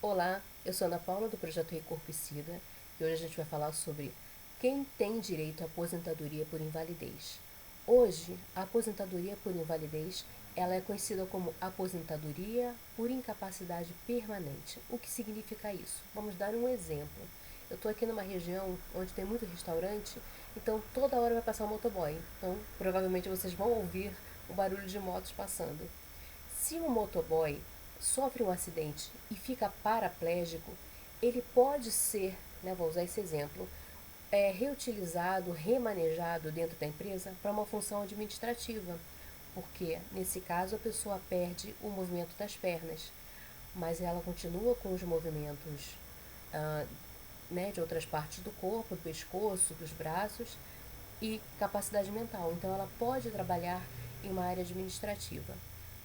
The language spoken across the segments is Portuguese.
Olá, eu sou Ana Paula do Projeto Recorpicida e hoje a gente vai falar sobre quem tem direito à aposentadoria por invalidez. Hoje, a aposentadoria por invalidez ela é conhecida como aposentadoria por incapacidade permanente. O que significa isso? Vamos dar um exemplo. Eu estou aqui numa região onde tem muito restaurante, então toda hora vai passar um motoboy. Então, provavelmente vocês vão ouvir o barulho de motos passando. Se um motoboy sofre um acidente e fica paraplégico, ele pode ser, vou usar esse exemplo, reutilizado, remanejado dentro da empresa para uma função administrativa, porque nesse caso a pessoa perde o movimento das pernas, mas ela continua com os movimentos ah, de outras partes do corpo, do pescoço, dos braços e capacidade mental. Então ela pode trabalhar em uma área administrativa.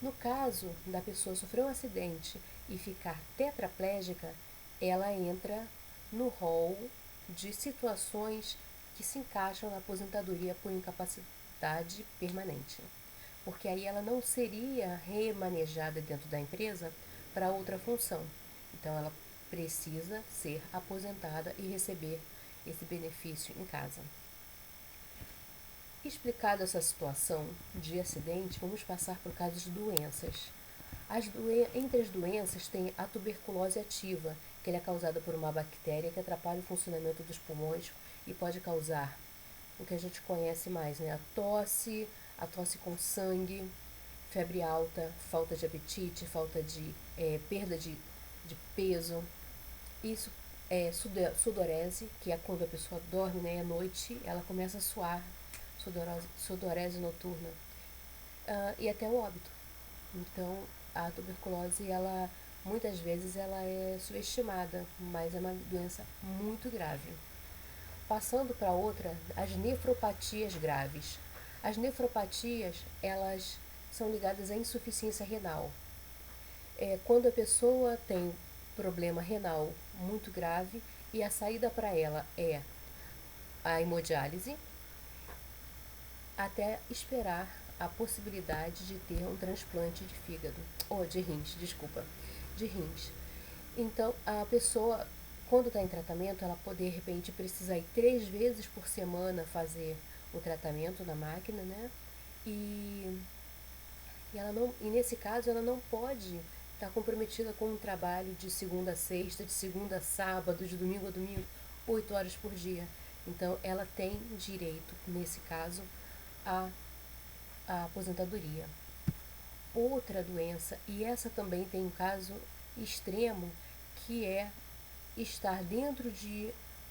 No caso da pessoa sofrer um acidente e ficar tetraplégica, ela entra no rol de situações que se encaixam na aposentadoria por incapacidade permanente. Porque aí ela não seria remanejada dentro da empresa para outra função. Então ela precisa ser aposentada e receber esse benefício em casa. Explicada essa situação de acidente, vamos passar por casos de doenças. Entre as doenças tem a tuberculose ativa, que ela é causada por uma bactéria que atrapalha o funcionamento dos pulmões e pode causar o que a gente conhece mais, a tosse com sangue, febre alta, falta de apetite, falta de perda de peso. Isso é sudorese, que é quando a pessoa dorme, à noite, ela começa a suar, sudorese noturna, e até o óbito. Então, a tuberculose, ela muitas vezes ela é subestimada, mas é uma doença muito grave. Passando para outra, as nefropatias graves. As nefropatias, elas são ligadas à insuficiência renal. Quando a pessoa tem problema renal muito grave e a saída para ela é a hemodiálise, até esperar a possibilidade de ter um transplante de fígado, ou de rins, desculpa, de rins. Então, a pessoa, quando está em tratamento, ela pode, de repente, precisar ir 3 vezes por semana fazer o tratamento na máquina, E, e nesse caso, ela não pode estar comprometida com um trabalho de segunda a sexta, de segunda a sábado, de domingo a domingo, 8 horas por dia. Então, ela tem direito, nesse caso, a a aposentadoria. Outra doença, e essa também tem um caso extremo, que é estar dentro de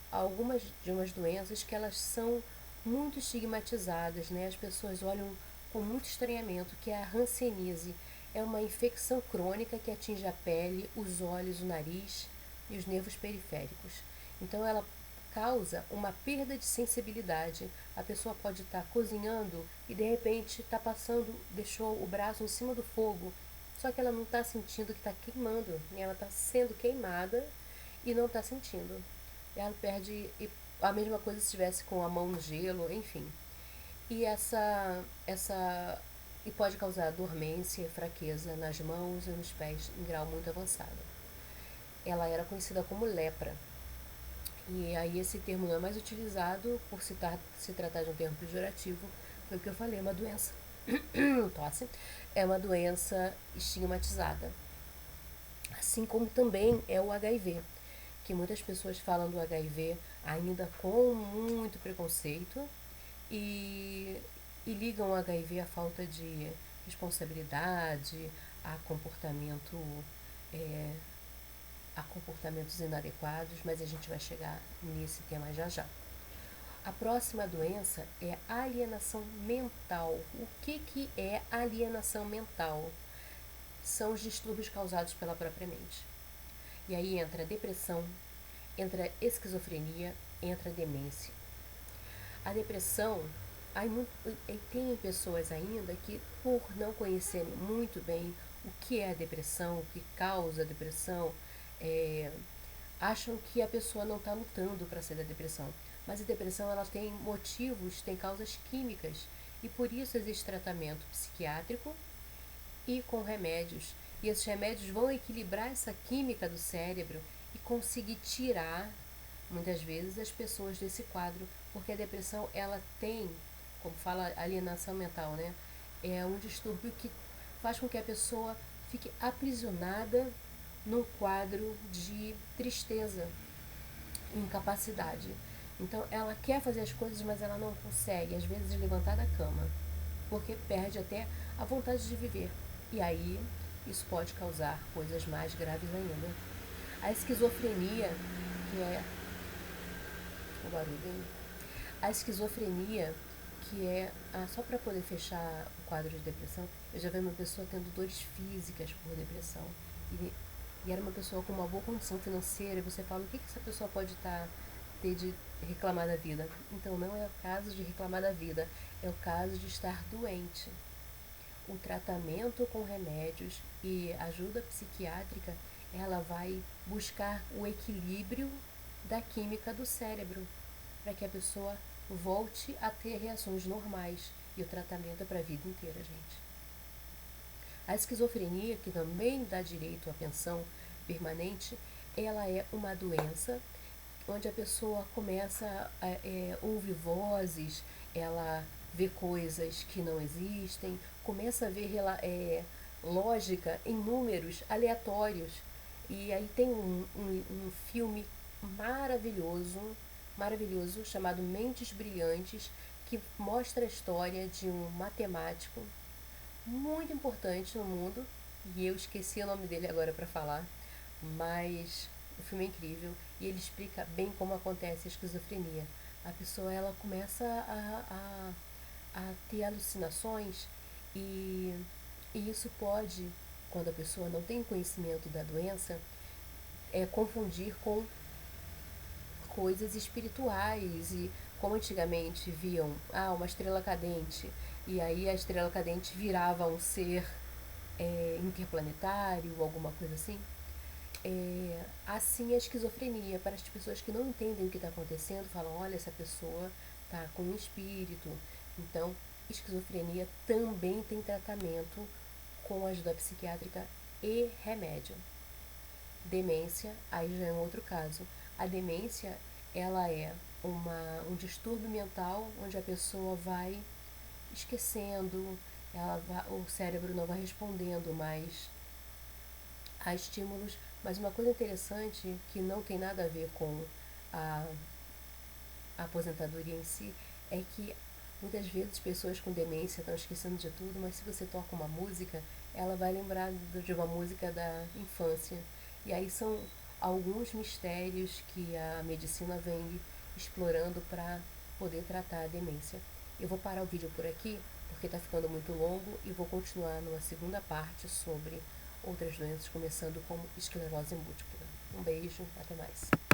algumas de umas doenças que elas são muito estigmatizadas, As pessoas olham com muito estranhamento, que é a hanseníase. É uma infecção crônica que atinge a pele, os olhos, o nariz e os nervos periféricos. Então ela causa uma perda de sensibilidade. A pessoa pode estar cozinhando e de repente está passando, deixou o braço em cima do fogo, só que ela não está sentindo que está queimando, Ela está sendo queimada e não está sentindo. Ela perde a mesma coisa se estivesse com a mão no gelo, enfim. E e pode causar dormência e fraqueza nas mãos e nos pés em grau muito avançado. Ela era conhecida como lepra. E aí esse termo não é mais utilizado por se tratar de um termo pejorativo. Foi o que eu falei, é uma doença. Tosse. É uma doença estigmatizada. Assim como também é o HIV, que muitas pessoas falam do HIV ainda com muito preconceito e, e ligam o HIV à falta de responsabilidade, a comportamento é, a comportamentos inadequados, mas a gente vai chegar nesse tema já já. A próxima doença é alienação mental. O que é alienação mental? São os distúrbios causados pela própria mente. E aí entra a depressão, entra a esquizofrenia, entra a demência. A depressão, tem pessoas ainda que, por não conhecerem muito bem o que é a depressão, o que causa a depressão, é, acham que a pessoa não está lutando para sair da depressão. Mas a depressão ela tem motivos, tem causas químicas e por isso existe tratamento psiquiátrico e com remédios E esses remédios vão equilibrar essa química do cérebro e conseguir tirar, muitas vezes, as pessoas desse quadro, porque a depressão, ela tem, como fala, alienação mental, né? É um distúrbio que faz com que a pessoa fique aprisionada num quadro de tristeza e incapacidade. Então ela quer fazer as coisas, mas ela não consegue, às vezes, levantar da cama, porque perde até a vontade de viver. E aí isso pode causar coisas mais graves ainda. A esquizofrenia, que é o barulho, hein? A esquizofrenia, que é só para poder fechar o quadro de depressão, eu já vi uma pessoa tendo dores físicas por depressão. E era uma pessoa com uma boa condição financeira, e você fala, o que essa pessoa pode ter de reclamar da vida? Então não é o caso de reclamar da vida, é o caso de estar doente. O tratamento com remédios e ajuda psiquiátrica, ela vai buscar o equilíbrio da química do cérebro, para que a pessoa volte a ter reações normais. E o tratamento é para a vida inteira, gente. A esquizofrenia, que também dá direito à pensão permanente, ela é uma doença onde a pessoa começa a ouvir vozes, ela vê coisas que não existem, começa a ver lógica em números aleatórios. E aí tem um filme maravilhoso, maravilhoso, chamado Mentes Brilhantes, que mostra a história de um matemático muito importante no mundo, e eu esqueci o nome dele agora para falar, mas o filme é incrível e ele explica bem como acontece a esquizofrenia. A pessoa, ela começa a ter alucinações, e, e isso pode, quando a pessoa não tem conhecimento da doença, confundir com coisas espirituais, e como antigamente viam uma estrela cadente, e aí a estrela cadente virava um ser interplanetário ou alguma coisa assim. Assim a esquizofrenia, para as pessoas que não entendem o que está acontecendo, falam, olha, essa pessoa está com um espírito. Então, esquizofrenia também tem tratamento com ajuda psiquiátrica e remédio. Demência, aí já é um outro caso. A demência, ela é um distúrbio mental onde a pessoa vai esquecendo, o cérebro não vai respondendo mais a estímulos. Mas uma coisa interessante, que não tem nada a ver com a, a aposentadoria em si, é que muitas vezes pessoas com demência estão esquecendo de tudo, mas se você toca uma música, ela vai lembrar de uma música da infância. E aí são alguns mistérios que a medicina vem explorando para poder tratar a demência. Eu vou parar o vídeo por aqui, porque está ficando muito longo, e vou continuar numa segunda parte sobre outras doenças, começando com esclerose múltipla. Um beijo, até mais.